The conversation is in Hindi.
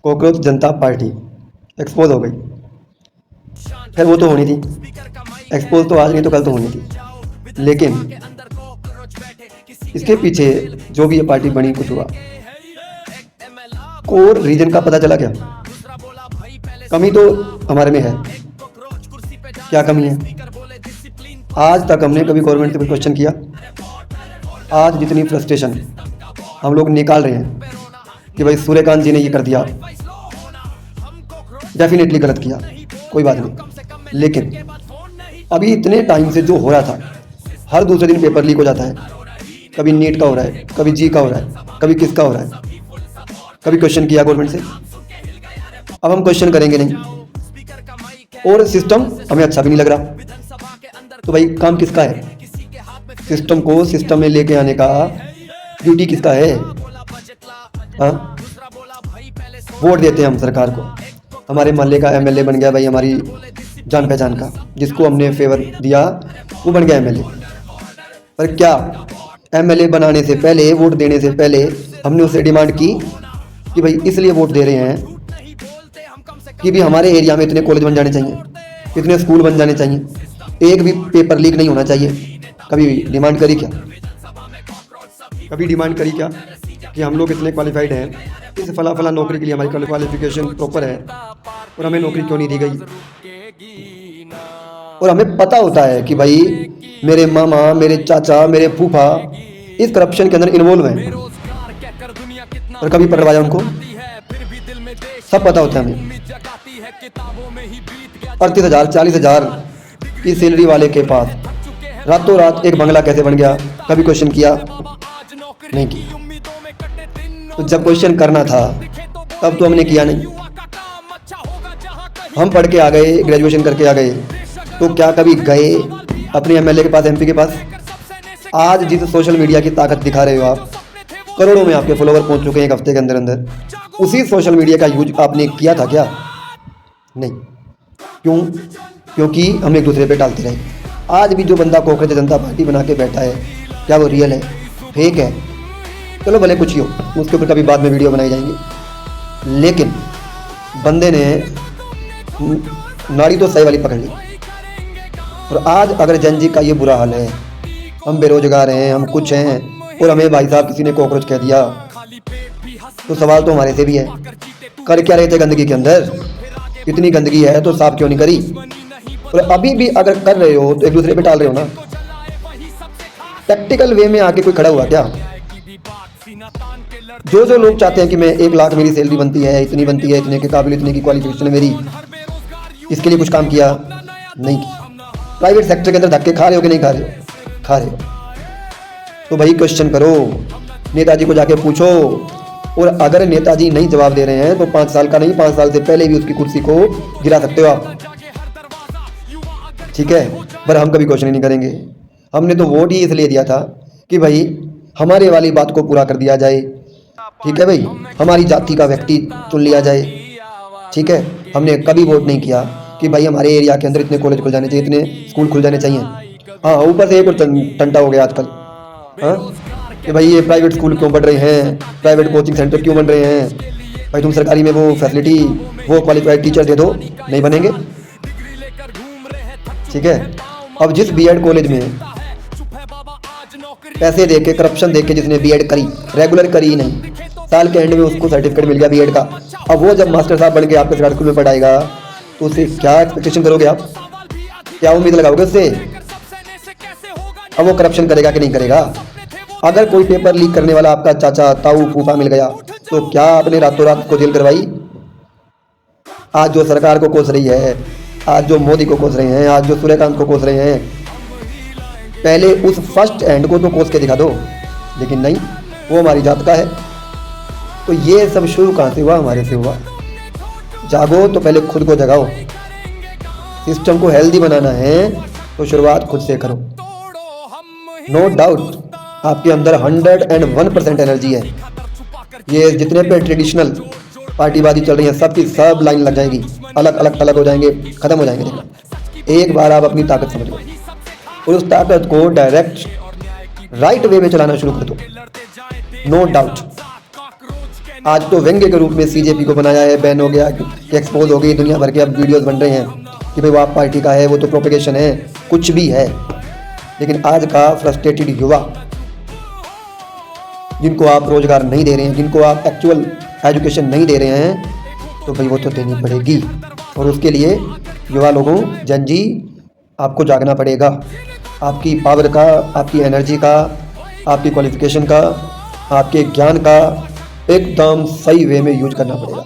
कॉकरोच जनता पार्टी एक्सपोज हो गई। खैर वो तो होनी थी, एक्सपोज तो आज नहीं तो कल तो होनी थी, लेकिन इसके पीछे जो भी ये पार्टी बनी, कुछ हुआ, कोर रीजन का पता चला क्या? कमी तो हमारे में है। क्या कमी है? आज तक हमने कभी गवर्नमेंट से कोई क्वेश्चन किया? आज जितनी फ्रस्ट्रेशन हम लोग निकाल रहे हैं कि भाई सूर्यकांत जी ने ये कर दिया, डेफिनेटली गलत किया, कोई बात नहीं, लेकिन अभी इतने टाइम से जो हो रहा था, हर दूसरे दिन पेपर लीक हो जाता है, कभी नीट का हो रहा है, कभी जी का हो रहा है, कभी किसका हो रहा है, कभी क्वेश्चन किया गवर्नमेंट से? अब हम क्वेश्चन करेंगे नहीं, और सिस्टम हमें अच्छा भी नहीं लग रहा, तो भाई काम किसका है? सिस्टम को सिस्टम में लेके आने का ड्यूटी किसका है? हाँ, वोट देते हैं हम सरकार को, हमारे मोहल्ले का एमएलए बन गया भाई, हमारी जान पहचान का, जिसको हमने फेवर दिया वो बन गया एमएलए। पर क्या एमएलए बनाने से पहले, वोट देने से पहले हमने उससे डिमांड की कि भाई इसलिए वोट दे रहे हैं कि भी हमारे एरिया में इतने कॉलेज बन जाने चाहिए, इतने स्कूल बन जाने चाहिए, एक भी पेपर लीक नहीं होना चाहिए? कभी डिमांड करी क्या? कभी डिमांड करी क्या कि हम लोग इतने क्वालिफाइड हैं, इस फला फला नौकरी के लिए हमारी क्वालिफिकेशन प्रॉपर है और हमें नौकरी क्यों नहीं दी गई? और हमें पता होता है कि भाई मेरे मामा, मेरे चाचा, मेरे फूफा इस करप्शन के अंदर इन्वॉल्व हैं, और कभी पकड़वाया उनको? सब पता होता है हमें। 38,000 40,000 की सैलरी वाले के पास रातों रात एक बंगला कैसे बन गया? कभी क्वेश्चन किया? नहीं किया। तो जब क्वेश्चन करना था तब तो हमने किया नहीं। हम पढ़ के आ गए, ग्रेजुएशन करके आ गए, तो क्या कभी गए अपने एमएलए के पास, एमपी के पास? आज जिस सोशल मीडिया की ताकत दिखा रहे हो आप, करोड़ों में आपके फॉलोवर पहुंच चुके हैं एक हफ्ते के अंदर अंदर, उसी सोशल मीडिया का यूज आपने किया था क्या? नहीं। क्यों? क्योंकि हम एक दूसरे पे डालते रहे। आज भी जो बंदा कॉकरोच जनता पार्टी बना के बैठा है, क्या वो रियल है, फेक है? चलो भले कुछ ही हो, उसके ऊपर कभी बाद में वीडियो बनाई जाएंगी, लेकिन बंदे ने नाड़ी तो सही वाली पकड़ ली। और आज अगर जन जी का ये बुरा हाल है, हम बेरोजगार हैं, हम कुछ हैं, और हमें भाई साहब किसी ने कॉकरोच कह दिया, तो सवाल तो हमारे से भी है, कर क्या रहे थे गंदगी के अंदर? इतनी गंदगी है तो साफ क्यों नहीं करी? और अभी भी अगर कर रहे हो तो एक दूसरे पे टाल रहे हो ना। प्रैक्टिकल वे में आके कोई खड़ा हुआ क्या? जो लोग चाहते हैं कि मैं 1 लाख मेरी सैलरी बनती है, इतनी बनती है, इतने के काबिल, इतने की क्वालिफिकेशन है मेरी, इसके लिए कुछ काम किया? नहीं किया। प्राइवेट सेक्टर के अंदर धक्के खा रहे हो कि नहीं खा रहे हो? खा रहे हो। तो भाई क्वेश्चन करो, नेताजी को जाके पूछो, और अगर नेताजी नहीं जवाब दे रहे हैं तो 5 साल का नहीं, 5 साल से पहले भी उसकी कुर्सी को गिरा सकते हो आप, ठीक है? पर हम कभी क्वेश्चन ही नहीं करेंगे। हमने तो वोट ही इसलिए दिया था कि भाई हमारे वाली बात को पूरा कर दिया जाए, ठीक है भाई, हमारी जाति का व्यक्ति चुन लिया जाए, ठीक है? हमने कभी वोट नहीं किया कि भाई हमारे एरिया के अंदर इतने कॉलेज खुल जाने चाहिए, इतने स्कूल खुल जाने चाहिए। हाँ, ऊपर से एक और टंटा हो गया आजकल, हाँ, कि भाई ये प्राइवेट स्कूल क्यों बढ़ रहे हैं, प्राइवेट कोचिंग सेंटर क्यों बन रहे हैं? भाई तुम सरकारी में वो फैसिलिटी, वो क्वालिफाइड टीचर दे दो, नहीं बनेंगे, ठीक है? अब जिस बीएड कॉलेज में पैसे दे के, करप्शन दे के जिसने बीएड करी, रेगुलर करी ही नहीं, साल के एंड में उसको सर्टिफिकेट मिल गया बीएड का, अब वो जब मास्टर साहब बन के आपके सरकारी स्कूल में पढ़ाएगा तो उससे क्या एक्सपेक्टेशन करोगे आप? क्या उम्मीद लगाओगे उससे? अब वो करप्शन करेगा कि नहीं करेगा? अगर कोई पेपर लीक करने वाला आपका चाचा, ताऊ, फूफा मिल गया तो क्या आपने रातों रात को जेल करवाई? आज जो सरकार को कोस रही है, आज जो मोदी को कोस रहे हैं, आज जो सूर्यकांत को कोस रहे हैं, पहले उस फर्स्ट हैंड को तो कोस के दिखा दो, लेकिन नहीं, वो हमारी जात का है। तो ये सब शुरू कहाँ से हुआ? हमारे से हुआ। जागो तो पहले खुद को जगाओ। सिस्टम को हेल्दी बनाना है तो शुरुआत खुद से करो। नो डाउट आपके अंदर 101% एनर्जी है। ये जितने पे ट्रेडिशनल पार्टीबाजी चल रही है, सब की सब लाइन लग जाएगी, अलग हो जाएंगे, खत्म हो जाएंगे। देखना, एक बार आप अपनी ताकत समझ लो और उस ताकत को डायरेक्ट राइट वे में चलाना शुरू कर दो। नो डाउट आज तो व्यंग्य के रूप में सीजेपी को बनाया है, बैन हो गया, एक्सपोज हो गई, दुनिया भर के अब वीडियोस बन रहे हैं कि भाई वो आप पार्टी का है, वो तो प्रोपेगेशन है, कुछ भी है। लेकिन आज का फ्रस्ट्रेटेड युवा, जिनको आप रोजगार नहीं दे रहे हैं, जिनको आप एक्चुअल एजुकेशन नहीं दे रहे हैं, तो भाई वो तो देनी पड़ेगी। और उसके लिए युवा लोगों, जन जी, आपको जागना पड़ेगा। आपकी पावर का, आपकी एनर्जी का, आपकी क्वालिफिकेशन का, आपके ज्ञान का एकदम सही वे में यूज करना पड़ेगा।